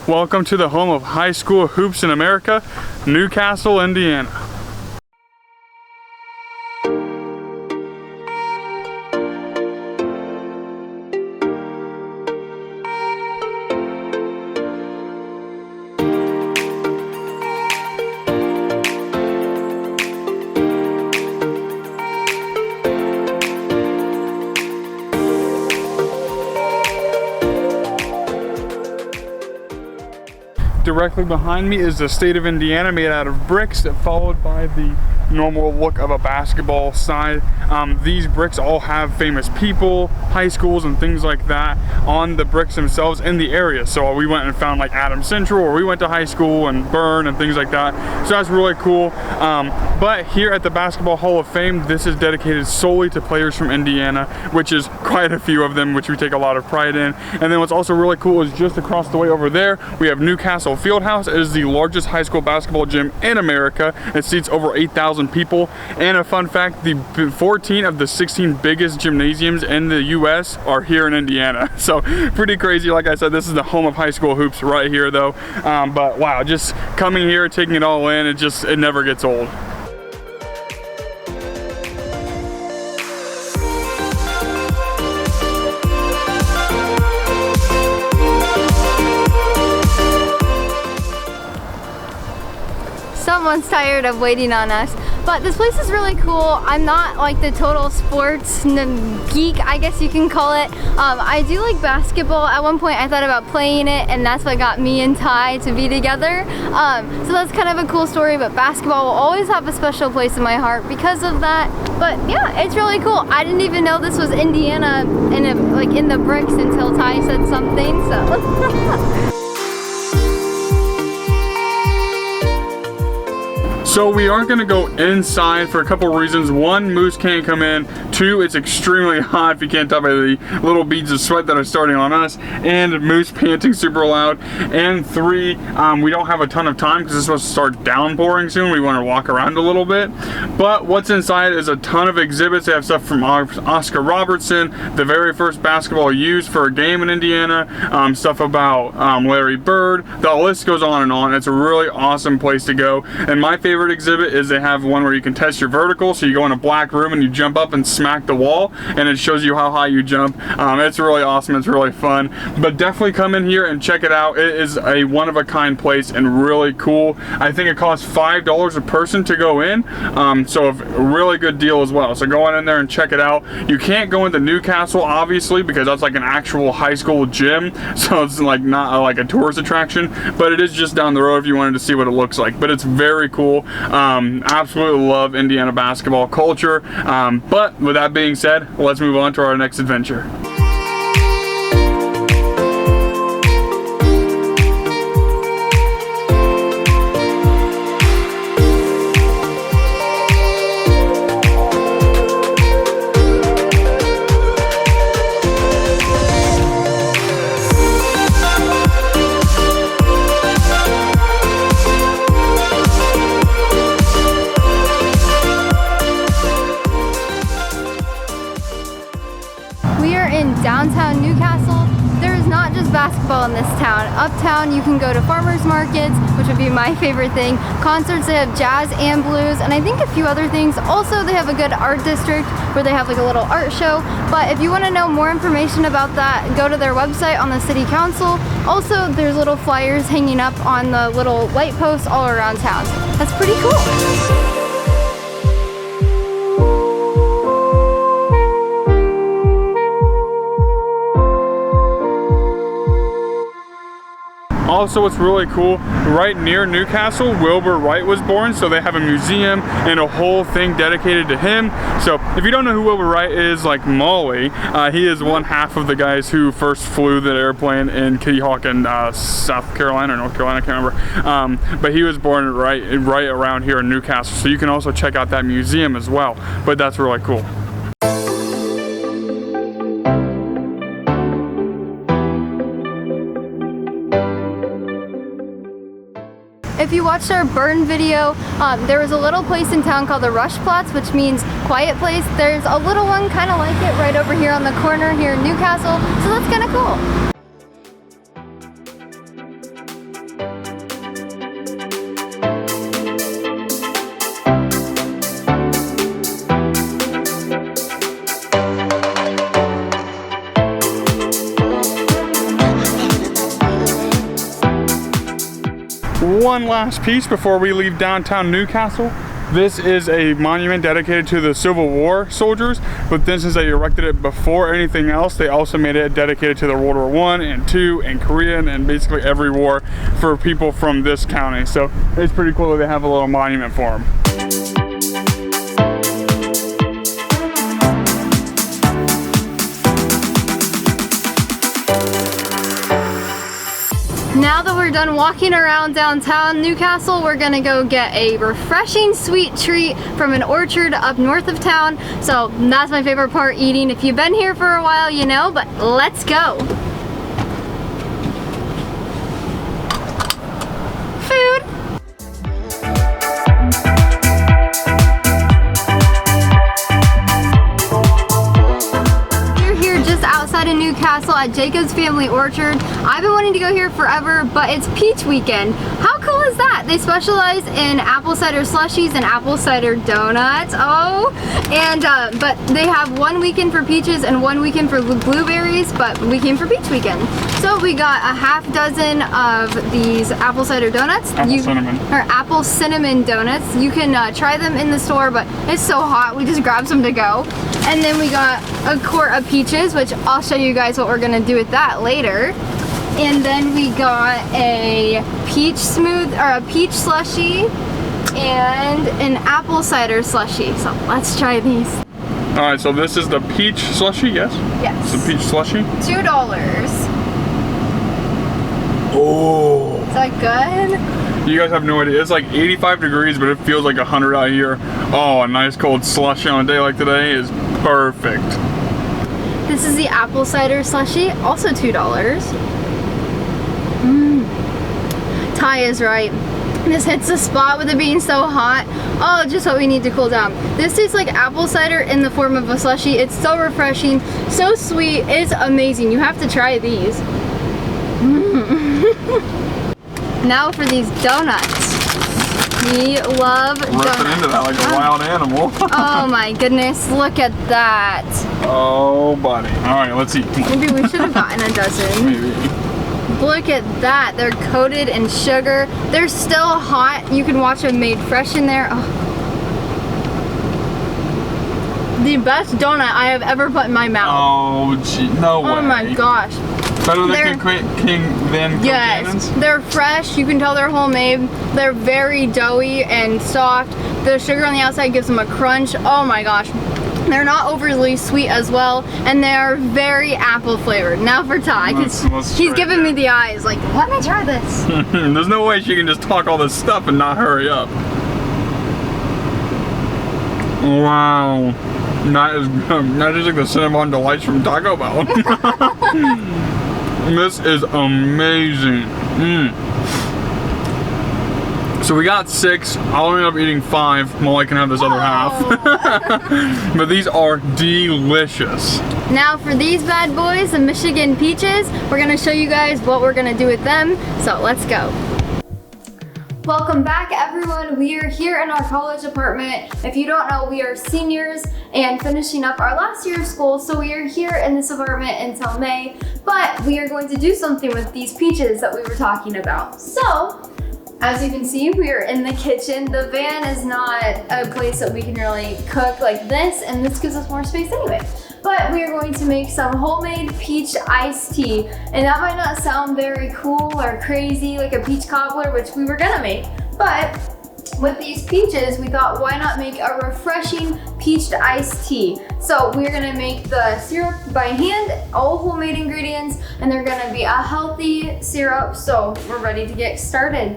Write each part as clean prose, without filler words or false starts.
Welcome to the home of high school hoops in America, Newcastle, Indiana. Directly behind me is the state of Indiana made out of bricks, followed by the normal look of a basketball side. These bricks all have famous people, high schools, and things like that on the bricks themselves in the area. So we went and found like Adams Central, where we went to high school, and Byrne and things like that. So that's really cool. But here at the Basketball Hall of Fame, this is dedicated solely to players from Indiana, which is quite a few of them, which we take a lot of pride in. And then what's also really cool is just across the way over there, we have Newcastle Fieldhouse. It is the largest high school basketball gym in America. It seats over 8,000 people. And a fun fact, the 14 of the 16 biggest gymnasiums in the US are here in Indiana. So pretty crazy. Like I said, this is the home of high school hoops right here though. But wow, just coming here, taking it all in, it never gets old. Someone's tired of waiting on us, but this place is really cool. I'm not like the total sports geek, I guess you can call it. I do like basketball. At one point I thought about playing it, and that's what got me and Ty to be together. So that's kind of a cool story, but basketball will always have a special place in my heart because of that. But yeah, it's really cool. I didn't even know this was Indiana in the bricks until Ty said something, so. So we aren't going to go inside for a couple reasons. One, Moose can't come in. Two, it's extremely hot, if you can't tell by the little beads of sweat that are starting on us, and Moose panting super loud. And three, we don't have a ton of time because it's supposed to start downpouring soon. We want to walk around a little bit. But what's inside is a ton of exhibits. They have stuff from Oscar Robertson, the very first basketball used for a game in Indiana, stuff about Larry Bird. The list goes on and on. It's a really awesome place to go. And my favorite exhibit is they have one where you can test your vertical. So you go in a black room and you jump up and smack the wall, and it shows you how high you jump. It's really awesome. It's really fun. But definitely come in here and check it out. It is a one-of-a-kind place and really cool. I think it costs $5 a person to go in, so a really good deal as well. So go on in there and check it out. You can't go into Newcastle, obviously, because that's like an actual high school gym, so it's like not like a tourist attraction, but it is just down the road if you wanted to see what it looks like. But it's very cool. Absolutely love Indiana basketball culture. But with that being said, let's move on to our next adventure. Downtown Newcastle. There is not just basketball in this town. Uptown you can go to farmers markets, which would be my favorite thing. Concerts, they have jazz and blues, and I think a few other things. Also, they have a good art district where they have like a little art show. But if you want to know more information about that, go to their website on the city council. Also, there's little flyers hanging up on the little light posts all around town. That's pretty cool. Also, what's really cool, right near Newcastle, Wilbur Wright was born, so they have a museum and a whole thing dedicated to him. So if you don't know who Wilbur Wright is, like Molly, he is one half of the guys who first flew the airplane in Kitty Hawk in South Carolina or North Carolina, I can't remember. But he was born right around here in Newcastle, so you can also check out that museum as well. But that's really cool. If you watched our burn video, there was a little place in town called the Rushplatz, which means quiet place. There's a little one kind of like it right over here on the corner here in Newcastle, so that's kind of cool. one last piece before we leave downtown Newcastle. This is a monument dedicated to the Civil War soldiers, but then since they erected it before anything else, they also made it dedicated to the World War I and II and Korea and basically every war for people from this county. So it's pretty cool that they have a little monument for them. Now that we're done walking around downtown Newcastle, we're gonna go get a refreshing sweet treat from an orchard up north of town. So that's my favorite part, eating. If you've been here for a while, you know, but let's go. Food. Outside of Newcastle at Jacob's Family Orchard. I've been wanting to go here forever, but it's peach weekend. How cool is that? They specialize in apple cider slushies and apple cider donuts. Oh, and but they have one weekend for peaches and one weekend for blueberries, but we came for peach weekend. So we got a half dozen of these apple cider donuts. Apple cinnamon donuts. You can try them in the store, but it's so hot, we just grabbed some to go. And then we got a quart of peaches, which I'll show you guys what we're gonna do with that later. And then we got a peach slushie and an apple cider slushie. So let's try these. All right, so this is the peach slushie, yes? Yes. It's the peach slushie. $2. Oh. Is that good? You guys have no idea. It's like 85 degrees, but it feels like 100 out here. Oh, a nice cold slushie on a day like today is perfect. This is the apple cider slushie, also $2. Ty is right. This hits the spot with it being so hot. Oh, just what we need to cool down. This tastes like apple cider in the form of a slushie. It's so refreshing, so sweet. It's amazing. You have to try these. Now for these donuts. We love donuts. Ripping into that like a wild animal. Oh my goodness, look at that. Oh, buddy. All right, let's eat. Maybe we should have gotten a dozen. Maybe. Look at that. They're coated in sugar. They're still hot. You can watch them made fresh in there. Oh. The best donut I have ever put in my mouth. Oh, gee, no way. Oh my gosh. Better than than yes, they're fresh. You can tell they're homemade. They're very doughy and soft. The sugar on the outside gives them a crunch. Oh my gosh. They're not overly sweet as well, and they are very apple flavored. Now for Ty, because he's giving me the eyes like, let me try this. There's no way she can just talk all this stuff and not hurry up. Wow. Not just like the cinnamon delights from Taco Bell. This is amazing. So we got 6. I'll end up eating 5. Molly can have this other half. But these are delicious. Now for these bad boys, the Michigan peaches, we're gonna show you guys what we're gonna do with them. So let's go. Welcome back, everyone. We are here in our college apartment. If you don't know, we are seniors and finishing up our last year of school, so we are here in this apartment until May, but we are going to do something with these peaches that we were talking about. So, as you can see, we are in the kitchen. The van is not a place that we can really cook like this, and this gives us more space anyway. But we are going to make some homemade peach iced tea. And that might not sound very cool or crazy like a peach cobbler, which we were gonna make. But with these peaches, we thought, why not make a refreshing peach iced tea? So we're gonna make the syrup by hand, all homemade ingredients, and they're gonna be a healthy syrup. So we're ready to get started.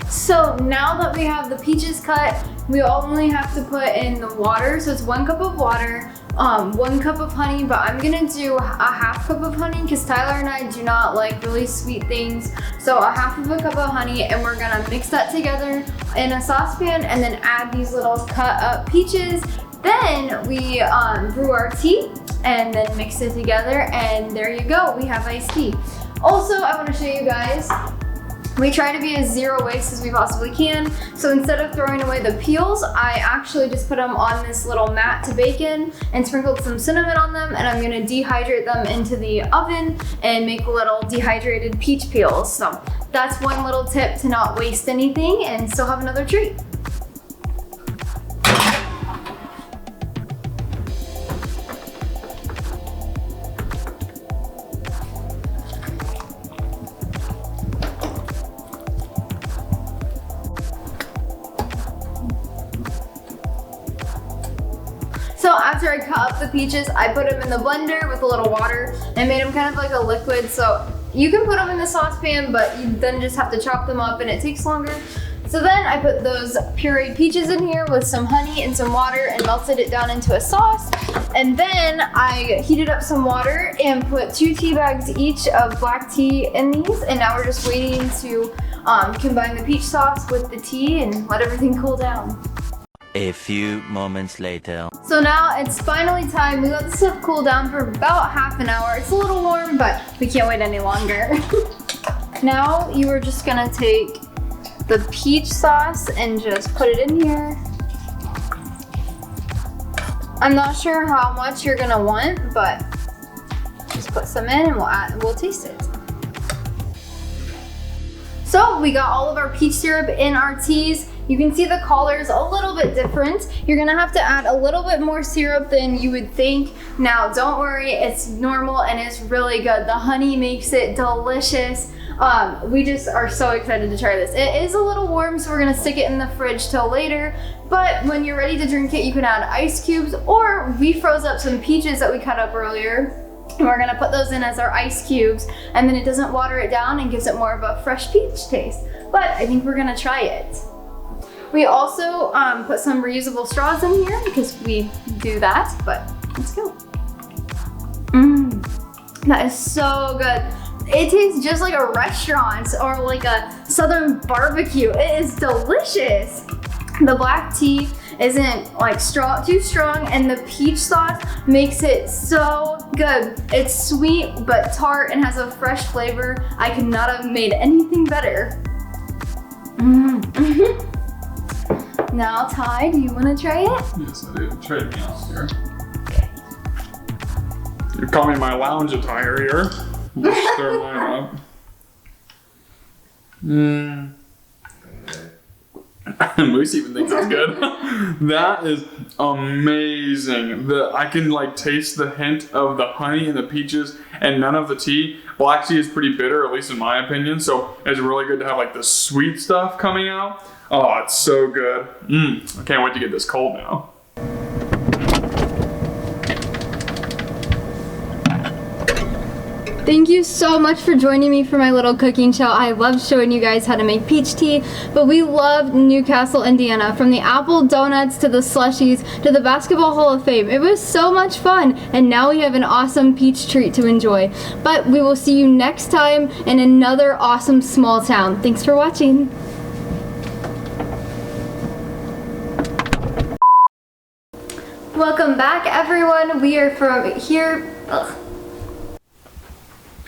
So now that we have the peaches cut, we only have to put in the water. So it's 1 cup of water, 1 cup of honey, but I'm gonna do a half cup of honey because Tyler and I do not like really sweet things. So a half of a cup of honey, and we're gonna mix that together in a saucepan and then add these little cut up peaches. Then we brew our tea and then mix it together, and there you go, we have iced tea. Also, I wanna show you guys We try to be as zero waste as we possibly can. So instead of throwing away the peels, I actually just put them on this little mat to bake in and sprinkled some cinnamon on them, and I'm gonna dehydrate them into the oven and make little dehydrated peach peels. So that's one little tip to not waste anything and still have another treat. So after I cut up the peaches, I put them in the blender with a little water and made them kind of like a liquid. So you can put them in the saucepan, but you then just have to chop them up and it takes longer. So then I put those pureed peaches in here with some honey and some water and melted it down into a sauce. And then I heated up some water and put 2 tea bags each of black tea in these. And now we're just waiting to combine the peach sauce with the tea and let everything cool down. A few moments later. So now it's finally time. We let this stuff cool down for about half an hour. It's a little warm, but we can't wait any longer. Now you are just gonna take the peach sauce and just put it in here. I'm not sure how much you're gonna want, but just put some in and we'll taste it. So we got all of our peach syrup in our teas. You can see the color's a little bit different. You're gonna have to add a little bit more syrup than you would think. Now, don't worry, it's normal and it's really good. The honey makes it delicious. We just are so excited to try this. It is a little warm, so we're gonna stick it in the fridge till later. But when you're ready to drink it, you can add ice cubes, or we froze up some peaches that we cut up earlier. And we're gonna put those in as our ice cubes, and then it doesn't water it down and gives it more of a fresh peach taste. But I think we're gonna try it. We also put some reusable straws in here because we do that, but let's go. That is so good. It tastes just like a restaurant or like a southern barbecue. It is delicious. The black tea isn't like too strong, and the peach sauce makes it so good. It's sweet but tart and has a fresh flavor. I could not have made anything better. Now, Ty, do you want to try it? Yes, I do. Try me out here. Okay. You call me my lounge attire here. Just throw mine up. Moose even thinks it's good. That is amazing. I can like taste the hint of the honey and the peaches and none of the tea. Black tea is pretty bitter, at least in my opinion. So it's really good to have like the sweet stuff coming out. Oh, it's so good. I can't wait to get this cold now. Thank you so much for joining me for my little cooking show. I love showing you guys how to make peach tea, but we love Newcastle, Indiana. From the apple donuts to the slushies to the Basketball Hall of Fame. It was so much fun, and now we have an awesome peach treat to enjoy. But we will see you next time in another awesome small town. Thanks for watching. Welcome back, everyone. We are from here. Ugh.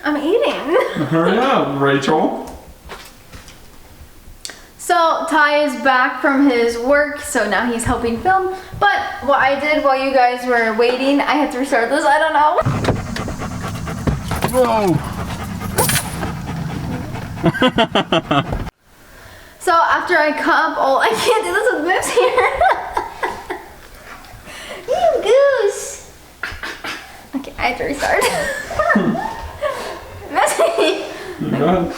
I'm eating. Hurry up, Rachel. So Ty is back from his work, so now he's helping film. But what I did while you guys were waiting, I had to restart this. I don't know. Whoa. So after I cut up all, I can't do this with Moose here. You goose. Okay, I have to restart. Messy. Go ahead.